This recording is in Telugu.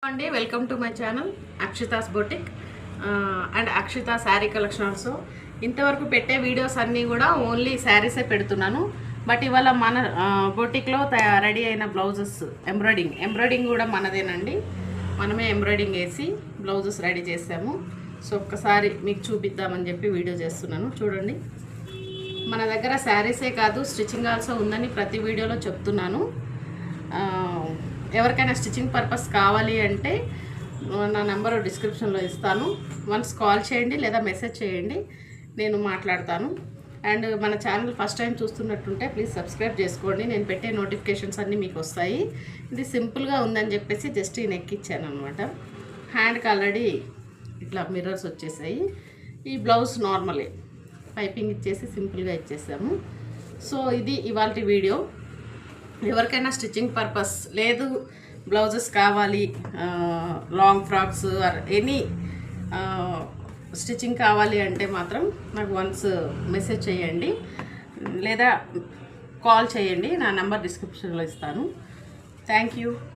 అండి welcome to my channel Akshita's boutique and Akshita sari collection also. ఇంతవరకు పెట్టే వీడియోస్ అన్నీ కూడా ఓన్లీ శారీసే పెడుతున్నాను. బట్ ఇవాళ మన బొటిక్లో రెడీ అయిన బ్లౌజెస్ ఎంబ్రాయిడింగ్ కూడా మనదేనండి. మనమే ఎంబ్రాయిడింగ్ వేసి బ్లౌజెస్ రెడీ చేసాము. సో ఒక్కసారి మీకు చూపిద్దామని చెప్పి వీడియో చేస్తున్నాను. చూడండి, మన దగ్గర శారీసే కాదు స్టిచ్చింగ్ ఆల్సో ఉందని ప్రతి వీడియోలో చెప్తున్నాను. ఎవరికైనా స్టిచ్చింగ్ పర్పస్ కావాలి అంటే నా నెంబర్ డిస్క్రిప్షన్లో ఇస్తాను. వన్స్ కాల్ చేయండి లేదా మెసేజ్ చేయండి, నేను మాట్లాడతాను. అండ్ మన ఛానల్ ఫస్ట్ టైం చూస్తున్నట్టుంటే ప్లీజ్ సబ్స్క్రైబ్ చేసుకోండి. నేను పెట్టే నోటిఫికేషన్స్ అన్నీ మీకు వస్తాయి. ఇది సింపుల్గా ఉందని చెప్పేసి జస్ట్ ఈ నెక్ ఇచ్చాను అనమాట. హ్యాండ్కి ఆల్రెడీ ఇట్లా మిర్రర్స్ వచ్చేసాయి. ఈ బ్లౌజ్ నార్మలే పైపింగ్ ఇచ్చేసి సింపుల్గా ఇచ్చేసాము. సో ఇది ఇవాళ వీడియో. ఎవరికైనా స్టిచ్చింగ్ పర్పస్ లేదు, బ్లౌజెస్ కావాలి, long frocks or any stitching కావాలి అంటే మాత్రం నాకు వన్స్ మెసేజ్ చేయండి లేదా కాల్ చేయండి. నా నెంబర్ డిస్క్రిప్షన్లో ఇస్తాను. Thank you.